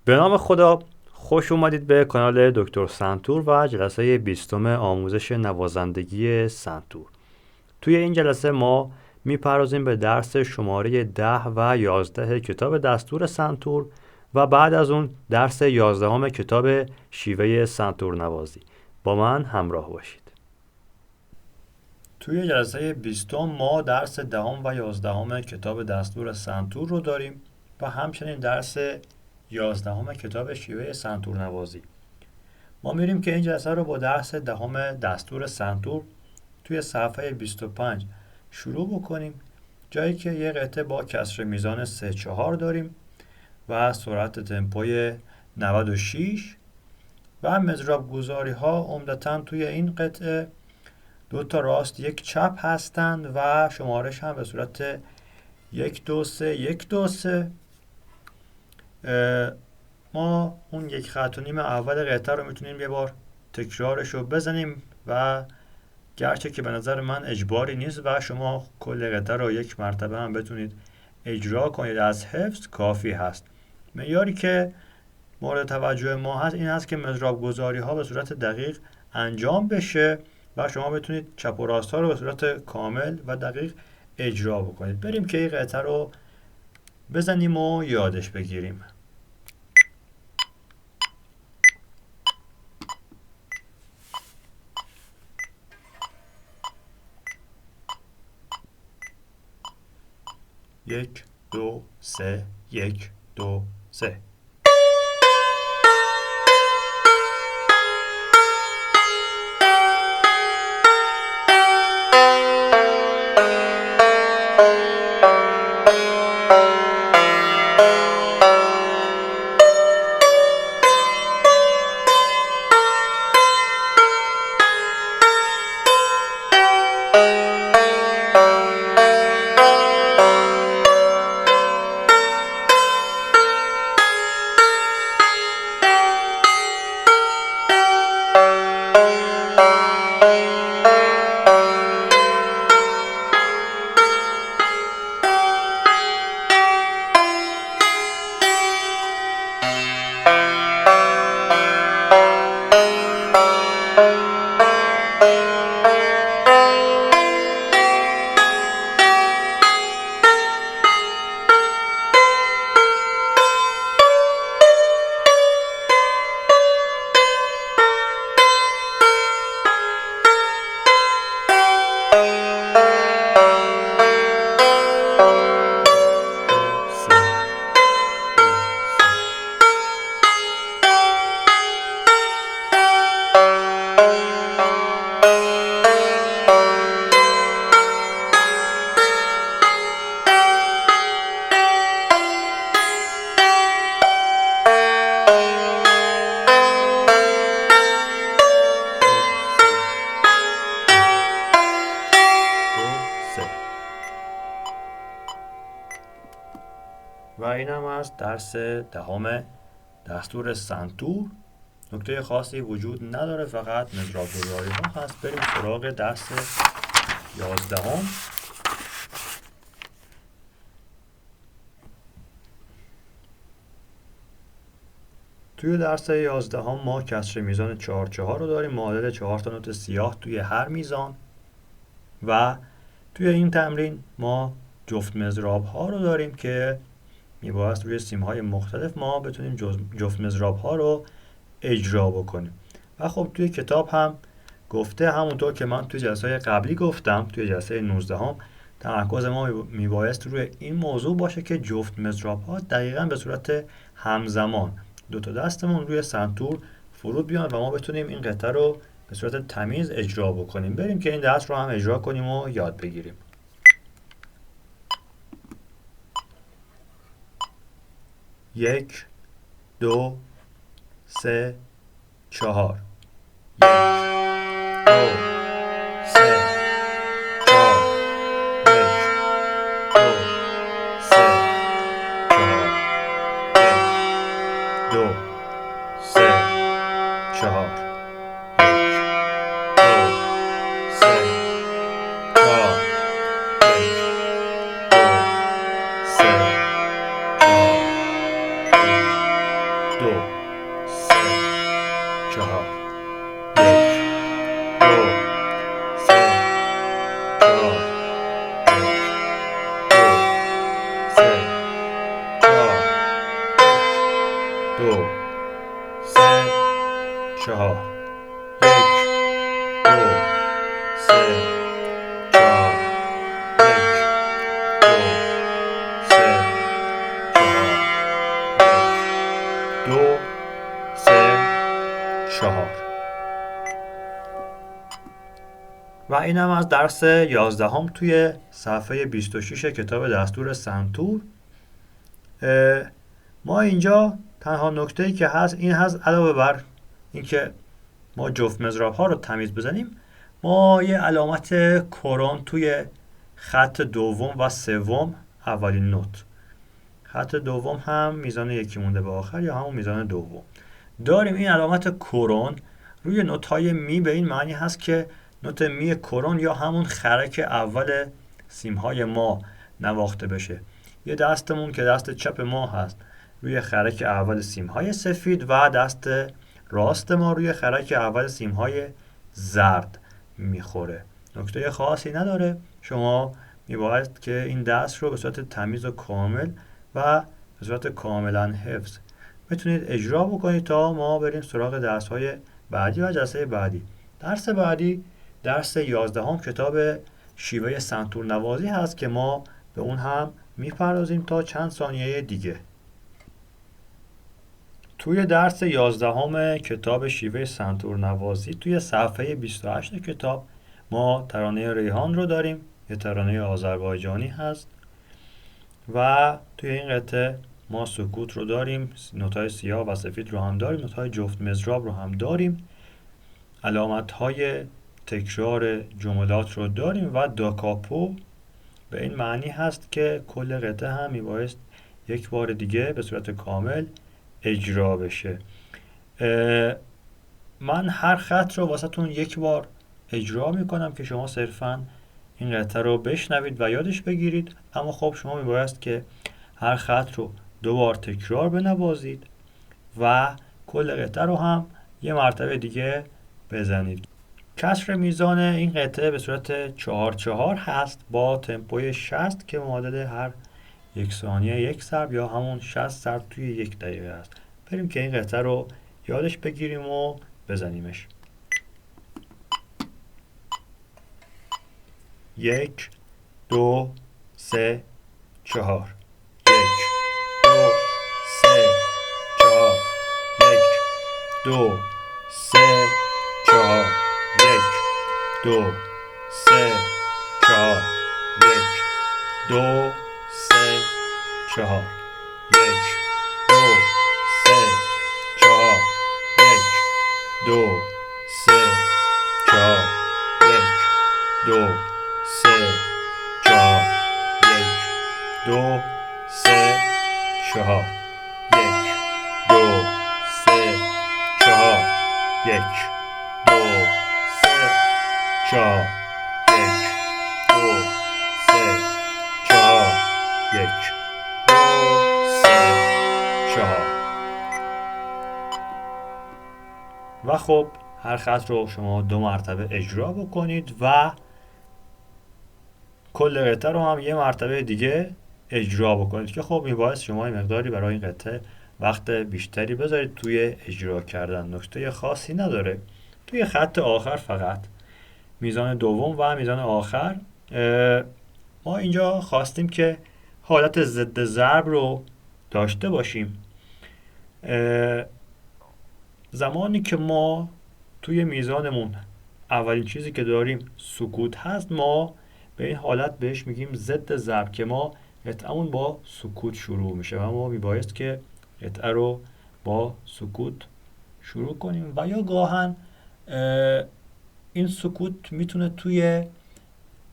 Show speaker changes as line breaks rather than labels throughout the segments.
به نام خدا، خوش اومدید به کانال دکتر سنتور و جلسه 20 آموزش نوازندگی سنتور. توی این جلسه ما میپردازیم به درس شماره 10 و 11 کتاب دستور سنتور و بعد از اون درس 11 کتاب شیوه سنتور نوازی. با من همراه باشید. توی جلسه 20 ما درس 10 و 11 کتاب دستور سنتور رو داریم و همچنین درس 11 کتاب شیوه سنتور نوازی. ما میریم که این جلسه رو با درس 10 دستور سنتور توی صفحه 25 شروع بکنیم، جایی که یه قطعه با کسر میزان 3-4 داریم و سرعت تمپوی 96 و مضراب گذاری ها عمدتاً توی این قطعه 2 تا راست 1 چپ هستند و شمارش هم به صورت 1 2 3 1 2 3. ما اون 1 خط و نیم اول قطعه رو میتونیم یه بار تکرارش رو بزنیم و گرچه که به نظر من اجباری نیست و شما کل قطعه رو 1 مرتبه هم بتونید اجرا کنید از حفظ کافی هست. معیاری که مورد توجه ما هست این هست که مضراب گذاری ها به صورت دقیق انجام بشه و شما بتونید چپ و راست ها رو به صورت کامل و دقیق اجرا بکنید. بریم که این قطعه رو بزنیم و یادش بگیریم. یک دو سه 1 2 3. و اینم از درس 10 دستور سنتور. نکته خاصی وجود نداره، فقط مضراب گذاری ها هست. بریم سراغ درس 11. توی درس 11 ما کسر میزان 4-4 رو داریم، معادل 4 تا نوت سیاه توی هر میزان و توی این تمرین ما جفت مضراب ها رو داریم که میبایست روی سیم های مختلف ما بتونیم جفت مضراب ها رو اجرا بکنیم. و خب توی کتاب هم گفته، همونطور که من توی جلسه قبلی گفتم، توی جلسه 19 تمرکز ما میبایست روی این موضوع باشه که جفت مضراب ها دقیقاً به صورت همزمان 2 تا دستمون روی سنتور فرود بیان و ما بتونیم این قطعه رو به صورت تمیز اجرا بکنیم. بریم که این درس رو هم اجرا کنیم و یاد بگیریم. 1 2 3 4 1 2 3 4 1 2 3 4 1 2 3 4 1 2 3 4 1 2 سه چهار دو سه چهار یک دو سه چهار یک دو سه چهار یک دو سه چهار. و اینم از درس 11 توی صفحه 26 کتاب دستور سنتور. ما اینجا تنها نکته‌ای که هست این هست، علاوه بر اینکه ما جفت مضراب ها رو تمیز بزنیم، ما یه علامت کرون توی خط دوم و سوم، اولین نوت خط دوم هم میزان یکی مونده به آخر یا همون میزان دوم داریم. این علامت کرون روی نوت های می به این معنی هست که نوت می کرون یا همون خرک اول سیم های ما نواخته بشه. یه دستمون که دست چپ ما هست روی خرک اول سیم های سفید و دست راست ما روی خرک اول سیم های زرد میخوره. نکته خاصی نداره. شما میباید که این دست رو به صورت تمیز و کامل و به صورت کاملا حفظ بتونید اجرا بکنید تا ما بریم سراغ درس های بعدی و جلسه بعدی. درس بعدی درس 11 کتاب شیوه سنتور نوازی هست که ما به اون هم میپردازیم تا چند ثانیه دیگه. توی درس 11 کتاب شیوه سنتور نوازی توی صفحه 28 کتاب ما ترانه ریحان رو داریم. یه ترانه آذربایجانی هست و توی این قطعه ما سکوت رو داریم، نوت‌های سیاه و سفید رو هم داریم، نوت‌های جفت مضراب رو هم داریم، علامت‌های تکرار جملات رو داریم و داکاپو به این معنی هست که کل قطعه هم میبایست یک بار دیگه به صورت کامل اجرا بشه. من هر خط رو واسهتون یک بار اجرا میکنم که شما صرفاً این قطعه رو بشنوید و یادش بگیرید، اما خب شما میبایست که هر خط رو 2 بار تکرار بنوازید و کل قطعه رو هم یه مرتبه دیگه بزنید. کسر میزان این قطعه به صورت 4-4 هست با تمپوی 60 که معادل هر 1 ثانیه 1 ضرب یا همون 60 ضرب توی 1 دقیقه است. بریم که این قطعه رو یادش بگیریم و بزنیمش. 1 2 3 4 1 2 3 4 1 2 3 4 1 2 3 4 1 2 3 4 1 2 3 4 1 2 3 4 1 2 3 4 1 2 3 4 1 2 3 4 1 2 3 4 1 2 3 4 1 2 3 4. و خب هر خط رو شما 2 مرتبه اجرا بکنید و کل قطعه رو هم یه مرتبه دیگه اجرا بکنید که خب میباید شما این مقداری برای این قطعه وقت بیشتری بذارید توی اجرا کردن. نکته خاصی نداره. توی خط آخر فقط میزان دوم و میزان آخر ما اینجا خواستیم که حالت ضد ضرب رو داشته باشیم. زمانی که ما توی میزانمون اولین چیزی که داریم سکوت هست، ما به این حالت بهش میگیم ضد ضرب که ما قطعمون با سکوت شروع میشه و ما میبایست که قطعه رو با سکوت شروع کنیم و یا گاهن این سکوت میتونه توی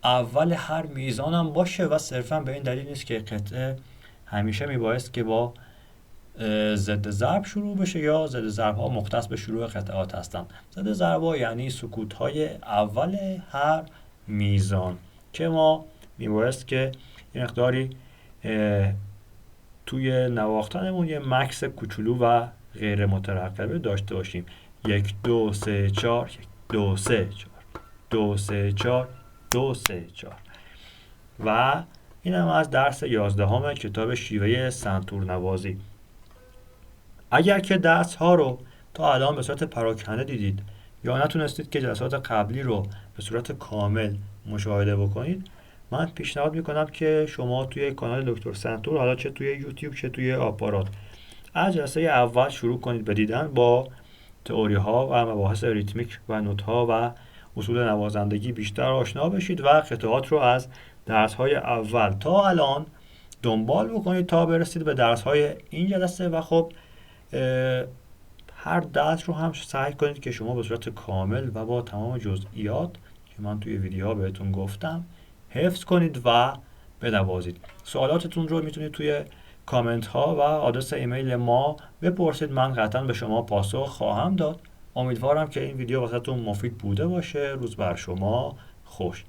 اول هر میزان هم باشه و صرفا به این دلیل نیست که قطعه همیشه میبایست که با ضد ضرب شروع بشه یا ضد ضرب ها مختص به شروع قطعات هستن. ضد ضرب ها یعنی سکوت های اول هر میزان که ما میبایست که یه مقداری توی نواختنمون یه مکس کوچولو و غیر مترقبه داشته باشیم. 1 2 3 4 1 2 3 4 2 3 4 2 3 4 و این هم از درس 11 کتاب شیوه سنتور نوازی. اگر که درس ها رو تا الان به صورت پراکنده دیدید یا نتونستید که جلسات قبلی رو به صورت کامل مشاهده بکنید، من پیشنهاد میکنم که شما توی کانال دکتر سنتور، حالا چه توی یوتیوب چه توی آپارات، از جلسه اول شروع کنید به دیدن با تئوری ها و مباحث ریتمیک و نوت ها و اصول نوازندگی بیشتر آشنا بشید و قطعات رو از درس های اول تا الان دنبال بکنید تا برسید به درس های این جلسه. و خب هر درس رو هم سعی کنید که شما به صورت کامل و با تمام جزئیات که من توی ویدیوها بهتون گفتم حفظ کنید و بنوازید. سوالاتتون رو میتونید توی کامنت ها و آدرس ایمیل ما بپرسید، من قطعا به شما پاسخ خواهم داد. امیدوارم که این ویدیو واسهتون مفید بوده باشه. روز بر شما خوش.